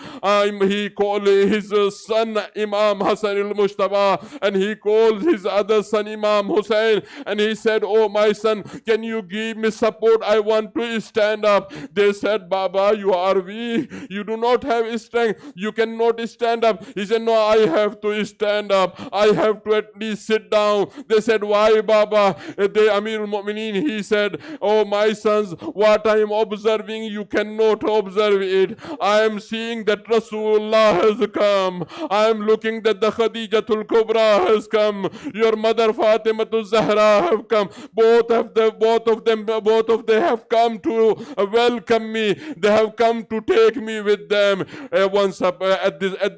he called his son Imam Hassan al-Mustafa, and he called his other son Imam Hussein, and he said, oh my son, can you give me support? I want to stand up. They said, Baba, you are weak, you do not have strength, you cannot stand up. He said, no, I have to stand up, I have to at least sit down. They said, why, Baba? The Amir al-Mu'mineen, he said, oh my sons, what I am observing, you cannot observe it. I am seeing that Rasulullah has come. I am looking that the Khadijatul Kubra has come. Your mother Fatimatul Zahra have come. Both of them have come to welcome me. They have come to take me with them. At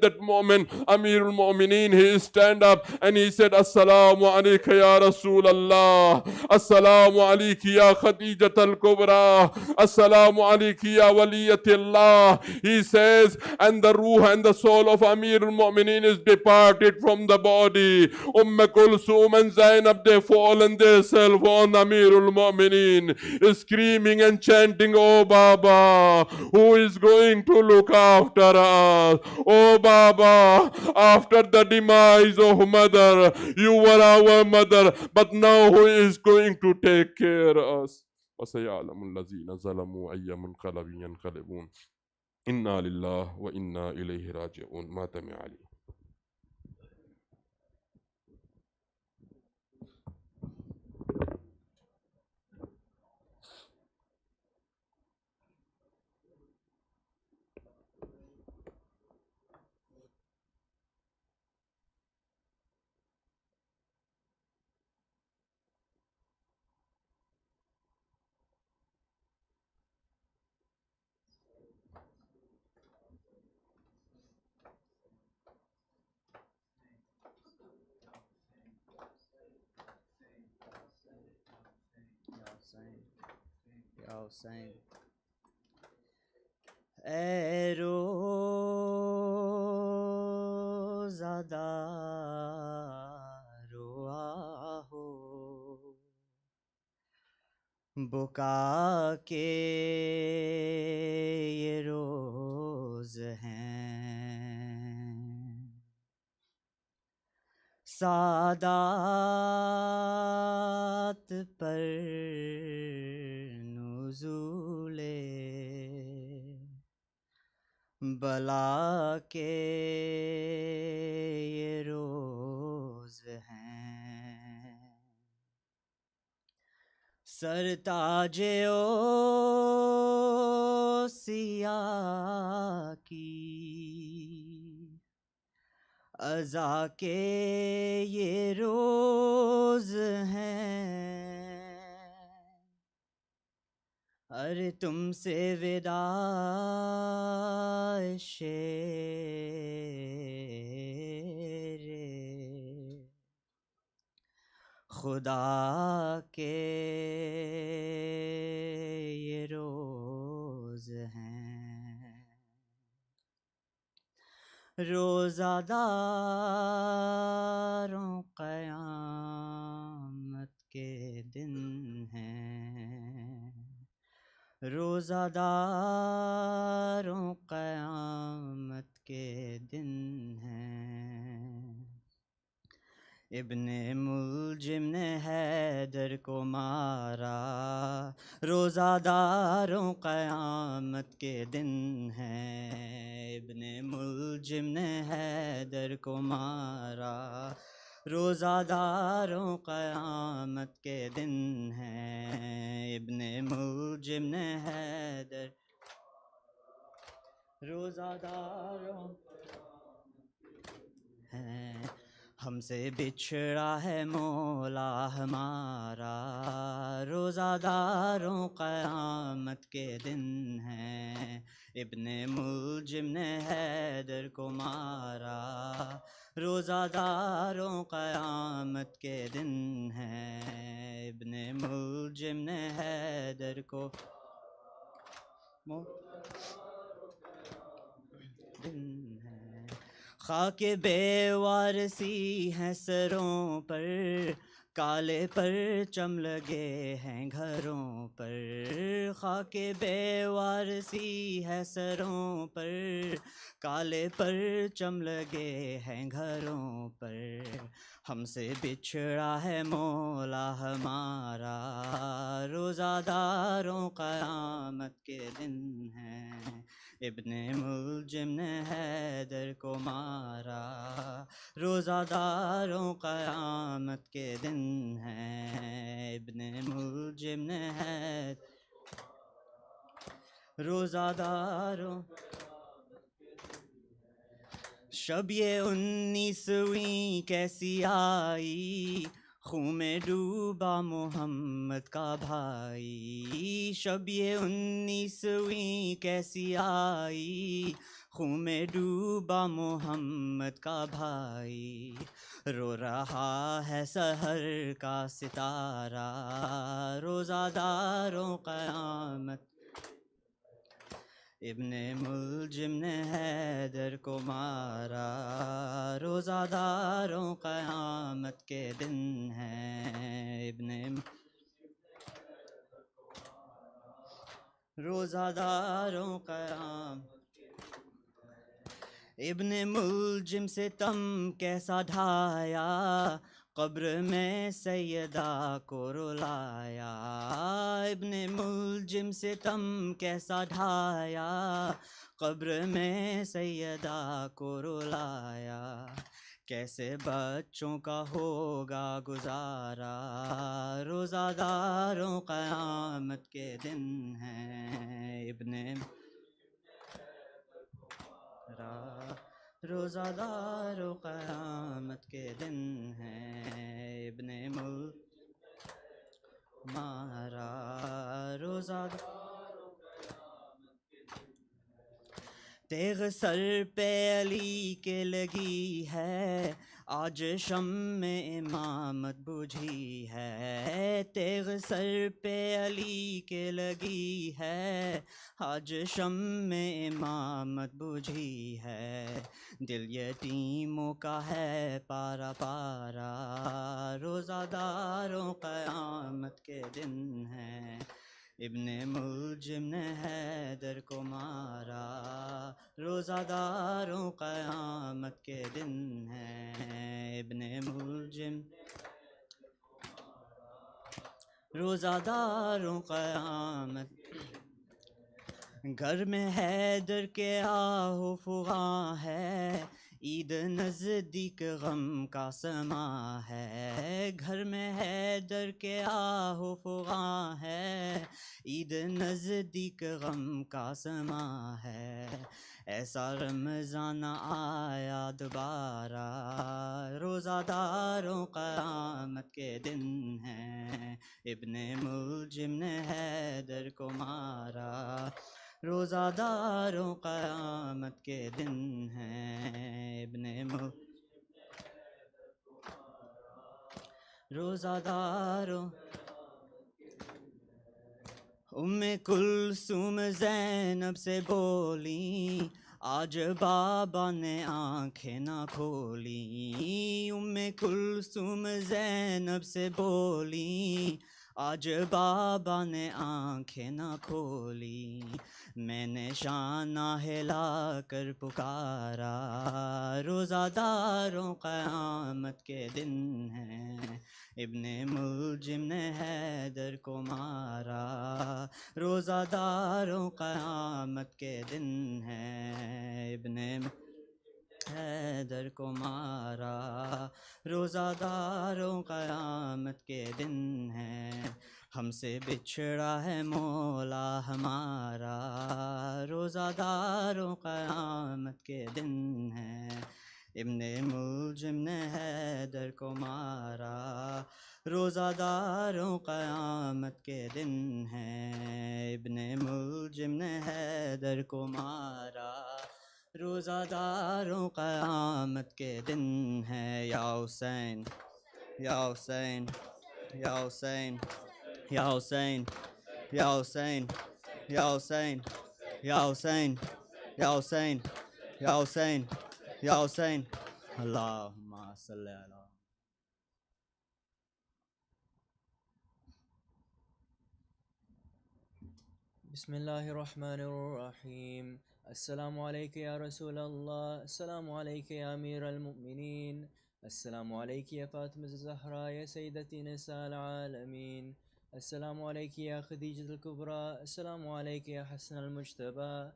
that moment, Amir al-Mu'mineen, he stand up and he said, Assalamu alayka ya Rasulallah. Assalamu alayki ya Khadijat al-Kubra. Assalamu alayki ya Waliyatillah. He says, and the ruh and the soul of Amir al-Mu'mineen is departed from the body. Kulsum and Zainab, they fallen themselves on Amir al-Mu'mineen, screaming and chanting, oh Baba, who is going to look after us? Oh Baba, after the demise of mother, you were our mother, but now who is going to take care of us? وسيعلم الذين ظلموا أي منقلب ينقلبون إنا لله وإنا إليه راجعون. ماتم علي. اے روزادارو آہو، بکا کے یہ روز ہیں، سادات پر نزول بلا کے یہ روز ہیں، سرتاج اوصیا کی عزا کے یہ روز ہیں، ارے تم سے وداع شیر خدا کے یہ روز ہیں، روزہ داروں قیامت کے دن ہیں، روزہ داروں قیامت کے دن ہیں، ابن ملجم نے حیدر کو مارا، روزہ داروں قیامت کے دن ہیں، ابن ملجم نے حیدر کو مارا، روزہ داروں قیامت کے دن ہیں، ابن ملجم نے حیدر روزہ داروں ہیں، ہم سے بچھڑا ہے مولا ہمارا، روزہ داروں قیامت کے دن ہیں، ابن ملجم نے حیدر کو مارا، روزہ داروں قیامت کے دن ہیں، ابن ملجم نے حیدر کو دن ہیں، خاک بے وارسی ہے سروں پر، کالے پرچم لگے ہیں گھروں پر، خاک بے وارسی ہے سروں پر، کالے پرچم لگے ہیں گھروں پر، ہم سے بچھڑا ہے مولا ہمارا، روزہ داروں قیامت کے دن ہیں، ابن ملجم نے حیدر کو مارا، روزہ داروں قیامت کے دن ہیں، ابن ملجم نے حیدر، روزہ داروں شب یہ 19ویں کیسی آئی، خون میں ڈوبا محمد کا بھائی، شب یہ 19ویں کیسی آئی، خون میں ڈوبا محمد کا بھائی، رو رہا ہے سحر کا ستارہ، روزہ داروں قیامت، ابن ملجم نے حیدر کو مارا، روزہ داروں قیامت کے دن ہیں، روزہ داروں قیامت، ابن ملجم سے تم کیسا ڈھایا، قبر میں سیدہ کو رلایا، ابن ملجم سے تم کیسا ڈھایا، قبر میں سیدہ کو رلایا، کیسے بچوں کا ہوگا گزارا، روزہ داروں قیامت کے دن ہیں، روزہ داروں قیامت کے دن ہیں، ابن مارا، روزہ تیغ سر پہ علی کے لگی ہے، آج شمع امامت بجھی ہے، تیغ سر پہ علی کے لگی ہے، آج شمع امامت بجھی ہے، دل یتیموں کا ہے پارا پارا، روزہ داروں قیامت کے دن ہیں، ابن ملجم نے حیدر کو مارا، روزہ داروں قیامت کے دن ہیں، ابن ملجم، روزہ داروں قیامت، گھر میں حیدر کے آہو فغاں ہے، عید نزدیک غم کا سما ہے، گھر میں حیدر کے آہو فغاں ہے، عید نزدیک غم کا سما ہے، ایسا رمضان آیا دوبارہ، روزہ داروں قیامت کے دن ہیں، ابن ملجم نے حیدر کو مارا، روزہ داروں قیامت کے دن ہیں، روزہ داروں، ام کلثوم زینب سے بولی، آج بابا نے آنکھیں نہ کھولی، ام کلثوم زینب سے بولی، آج بابا نے آنکھیں نہ کھولی، میں نے شانہ ہلا کر پکارا، روزہ داروں قیامت کے دن ہیں، ابن ملجم نے حیدر کو مارا، روزہ داروں قیامت کے دن ہیں، ابن حیدر کو مارا، روزہ داروں قیامت کے دن ہیں، ہم سے بچھڑا ہے مولا ہمارا، روزہ داروں قیامت کے دن ہیں، ابن ملجم نے حیدر کو مارا، روزہ داروں قیامت کے دن ہیں، ابن ملجم نے حیدر کو مارا، روزہ داروں قیامت کے دن ہیں، یا حسین یا حسین یا حسین یا حسین یا حسین یا حسین یا حسین یا حسین یا حسین یا حسین، اللہم صلی علی بسم الله الرحمن الرحيم. السلام عليك يا رسول الله، السلام عليك يا أمير المؤمنين، السلام عليك يا فاطمة الزهراء يا سيدتي نساء العالمين، السلام عليك يا خديجة الكبرى، السلام عليك يا حسن المجتبى،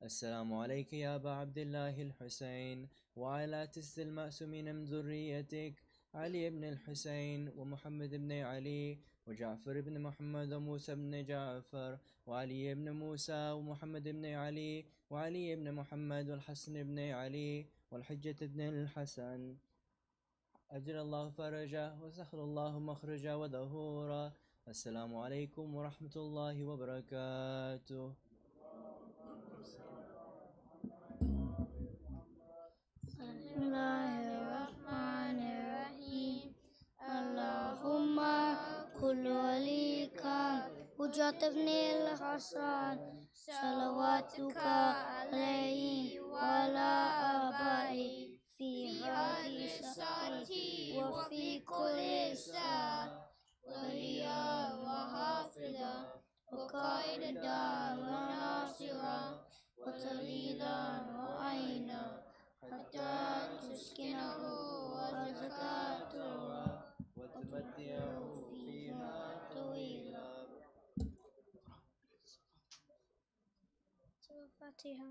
السلام عليك يا أبا عبد الله الحسين، وعلى تس المأسومين من ذريتك علي بن الحسين ومحمد بن علي وجعفر بن محمد وموسى بن جعفر وعلي بن موسى ومحمد بن علي وعلي بن محمد والحسن بن علي والحجة بن الحسن، أجل الله فرجه وسخر الله مخرجه وظهورا. السلام عليكم ورحمة الله وبركاته. بسم الله الرحمن الرحيم. اللهم كل وليك حجة ابن الحسن صلواتك عليه وعلى آبائه في هذه الساعة وفي كل ساعة وليا وحافظا وقائدا وناصرا وتليلا وعينا حتى تسكنه وزكاته وتمتعه فيها طويلا. الفاتحة.